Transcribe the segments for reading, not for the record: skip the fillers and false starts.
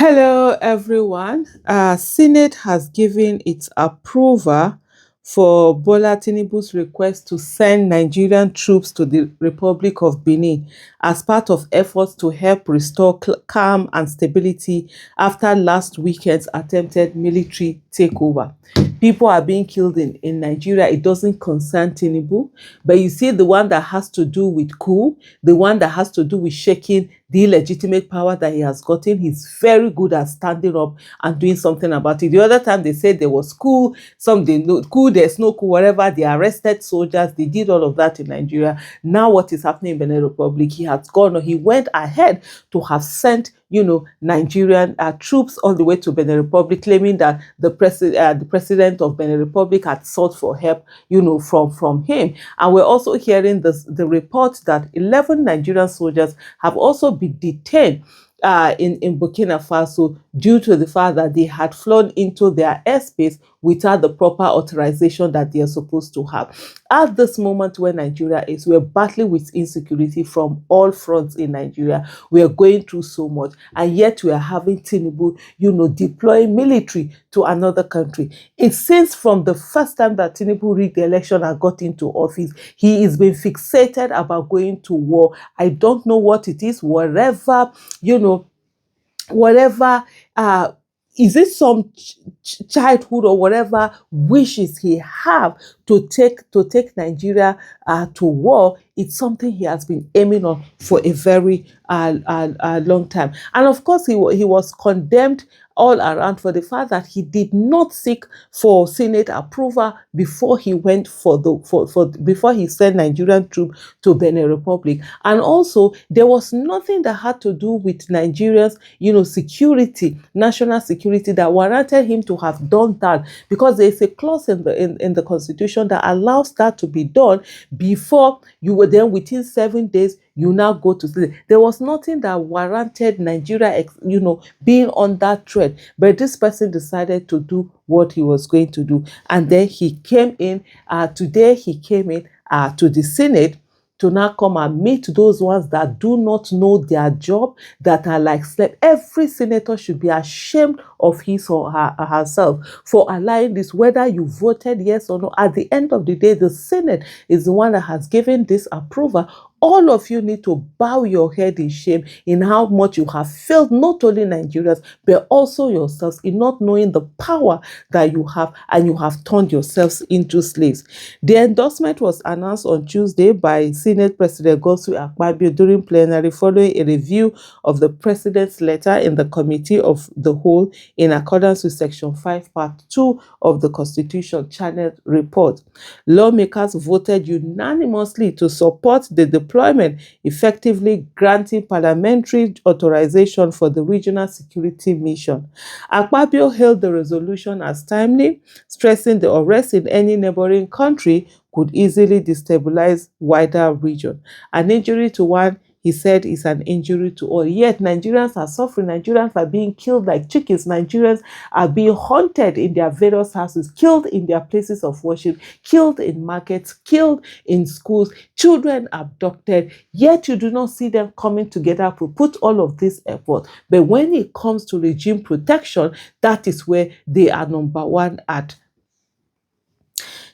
Hello, everyone. Senate has given its approval for Bola Tinubu's request to send Nigerian troops to the Republic of Benin as part of efforts to help restore calm and stability after last weekend's attempted military takeover. People are being killed in Nigeria. It doesn't concern Tinubu, but you see the one that has to do with coup, the one that has to do with shaking the illegitimate power that he has gotten. He's very good at standing up and doing something about it. The other time they said there was coup, some they know coup, there's no coup, whatever. They arrested soldiers, they did all of that in Nigeria. Now what is happening in Benin Republic? He has gone, or he went ahead to have sent Nigerian troops all the way to Benin Republic, claiming that the president of Benin Republic had sought for help, from him. And we're also hearing the report that 11 Nigerian soldiers have also been detained in Burkina Faso due to the fact that they had flown into their airspace without the proper authorization that they are supposed to have. At this moment where Nigeria is, we're battling with insecurity from all fronts in Nigeria. We are going through so much, and yet we are having Tinubu, deploying military to another country. It seems from the first time that Tinubu rigged the election and got into office, he is been fixated about going to war. I don't know what it is, whatever is it some childhood or whatever wishes he have to take Nigeria to war. It's something he has been aiming on for a very long time. And of course, he was condemned all around for the fact that he did not seek for Senate approval before he went before he sent Nigerian troops to Benin Republic. And also, there was nothing that had to do with Nigeria's, security, national security, that warranted him to have done that, because there is a clause in the constitution that allows that to be done before you were then within 7 days you now go to sleep. There was nothing that warranted Nigeria, being on that thread. But this person decided to do what he was going to do. And then he came in, today he came in to the Senate to now come and meet those ones that do not know their job, that are like slave. Every senator should be ashamed of his or herself for allowing this, whether you voted yes or no. At the end of the day, the Senate is the one that has given this approval. All of you need to bow your head in shame in how much you have failed, not only Nigerians, but also yourselves, in not knowing the power that you have, and you have turned yourselves into slaves. The endorsement was announced on Tuesday by Senate President Godswill Akpabio during plenary, following a review of the president's letter in the Committee of the Whole, in accordance with Section 5, Part 2 of the Constitution Channel Report. Lawmakers voted unanimously to support the deployment, effectively granting parliamentary authorization for the regional security mission. Akpabio hailed the resolution as timely, stressing the arrest in any neighboring country could easily destabilize wider region. An injury to one, he said, is an injury to all. Yet Nigerians are suffering. Nigerians are being killed like chickens. Nigerians are being haunted in their various houses, killed in their places of worship, killed in markets, killed in schools, children abducted. Yet you do not see them coming together to put all of this effort. But when it comes to regime protection, that is where they are number one at.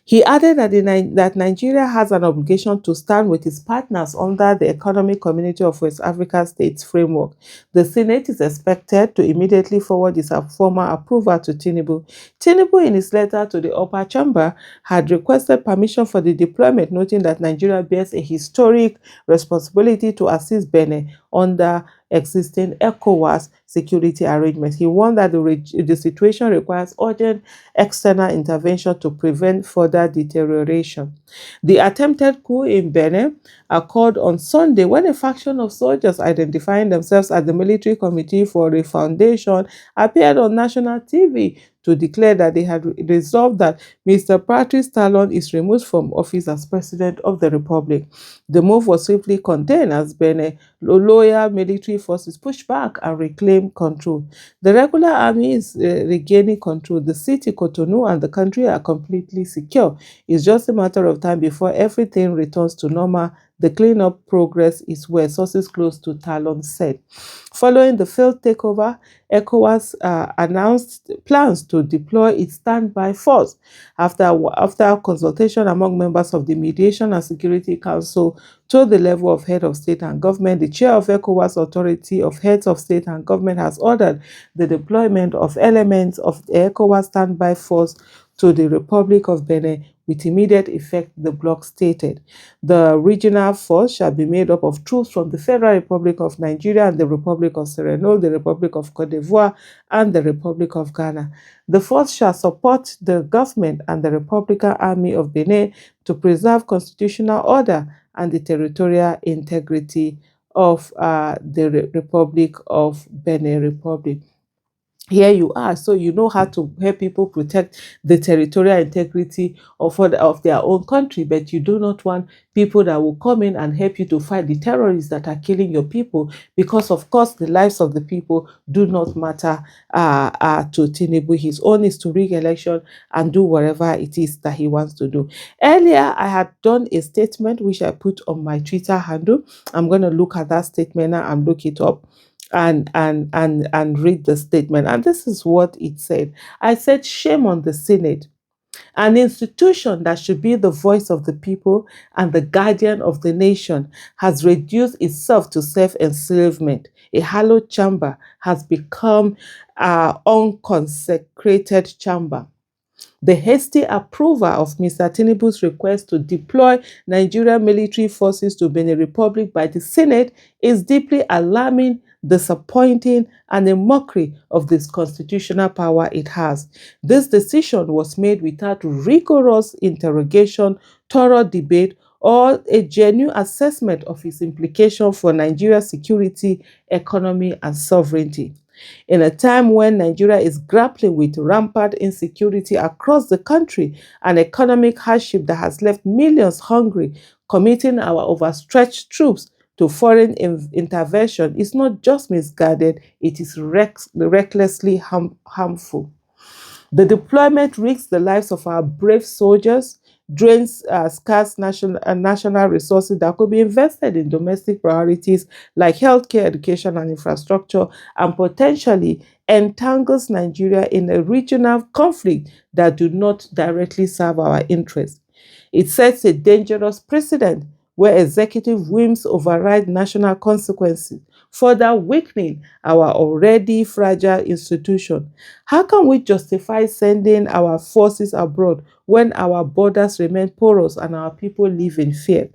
He added that Nigeria has an obligation to stand with its partners under the Economic Community of West African States framework. The Senate is expected to immediately forward its formal approval to Tinubu. Tinubu, in his letter to the upper chamber, had requested permission for the deployment, noting that Nigeria bears a historic responsibility to assist Benin under existing ECOWAS security arrangements. He warned that the situation requires urgent external intervention to prevent further deterioration. The attempted coup in Benin occurred on Sunday when a faction of soldiers identifying themselves as the Military Committee for a Foundation appeared on national TV to declare that they had resolved that Mr. Patrice Talon is removed from office as President of the Republic. The move was swiftly contained as Benin loyal military forces pushed back and reclaimed control. The regular army is regaining control. The city, Cotonou, and the country are completely secure. It's just a matter of time before everything returns to normal The cleanup progress is where sources close to Talon said. Following the failed takeover, ECOWAS announced plans to deploy its standby force after consultation among members of the Mediation and Security Council to the level of head of state and government. The chair of ECOWAS Authority of Heads of State and Government has ordered the deployment of elements of the ECOWAS standby force to the Republic of Benin with immediate effect, the bloc stated. The regional force shall be made up of troops from the Federal Republic of Nigeria and the Republic of Sierra Leone, the Republic of Cote d'Ivoire, and the Republic of Ghana. The force shall support the government and the Republican Army of Benin to preserve constitutional order and the territorial integrity of the Republic of Benin Republic. Here you are, so you know how to help people protect the territorial integrity of their own country, but you do not want people that will come in and help you to fight the terrorists that are killing your people, because of course the lives of the people do not matter to Tinubu. His own is to rig election and do whatever it is that he wants to do. Earlier I had done a statement which I put on my Twitter handle. I'm going to look at that statement now and look it up and read the statement. And this is what it said. I said, shame on the Senate, an institution that should be the voice of the people and the guardian of the nation has reduced itself to self-enslavement. A hallowed chamber has become an unconsecrated chamber. The hasty approval of Mr. Tinubu's request to deploy Nigerian military forces to Benin Republic by the Senate is deeply alarming, disappointing, and a mockery of this constitutional power it has. This decision was made without rigorous interrogation, thorough debate, or a genuine assessment of its implication for Nigeria's security, economy, and sovereignty. In a time when Nigeria is grappling with rampant insecurity across the country and economic hardship that has left millions hungry, committing our overstretched troops to foreign intervention is not just misguided, it is recklessly harmful. The deployment risks the lives of our brave soldiers, drains scarce national resources that could be invested in domestic priorities like healthcare, education, and infrastructure, and potentially entangles Nigeria in a regional conflict that do not directly serve our interests. It sets a dangerous precedent where executive whims override national consequences, further weakening our already fragile institution. How can we justify sending our forces abroad when our borders remain porous and our people live in fear?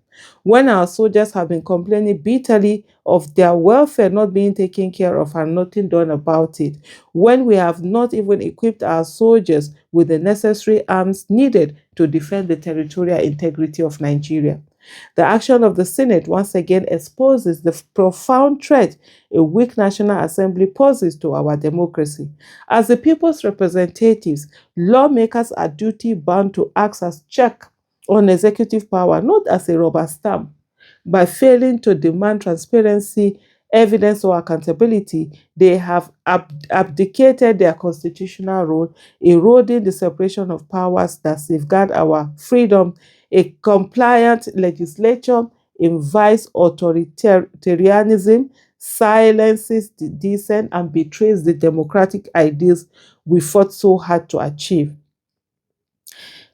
When our soldiers have been complaining bitterly of their welfare not being taken care of and nothing done about it? When we have not even equipped our soldiers with the necessary arms needed to defend the territorial integrity of Nigeria? The action of the Senate once again exposes the profound threat a weak National Assembly poses to our democracy. As the people's representatives, lawmakers are duty bound to act as check on executive power, not as a rubber stamp. By failing to demand transparency, evidence, or accountability, they have abdicated their constitutional role, eroding the separation of powers that safeguard our freedom. A compliant legislature invites authoritarianism, silences the dissent, and betrays the democratic ideals we fought so hard to achieve.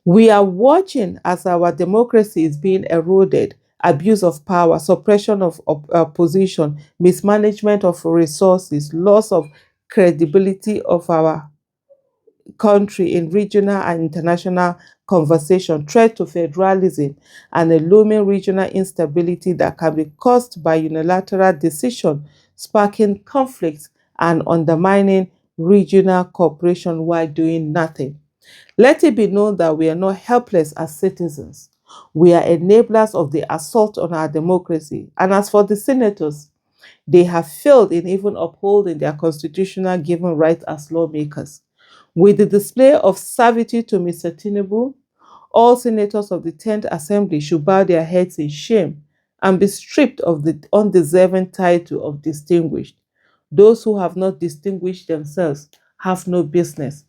We are watching as our democracy is being eroded. Abuse of power, suppression of opposition, mismanagement of resources, loss of credibility of our country in regional and international conversation, threat to federalism, and a looming regional instability that can be caused by unilateral decision, sparking conflicts and undermining regional cooperation while doing nothing. Let it be known that we are not helpless as citizens. We are enablers of the assault on our democracy. And as for the senators, they have failed in even upholding their constitutional given rights as lawmakers. With the display of servitude to Mr. Tinubu, all senators of the 10th Assembly should bow their heads in shame and be stripped of the undeserving title of distinguished. Those who have not distinguished themselves have no business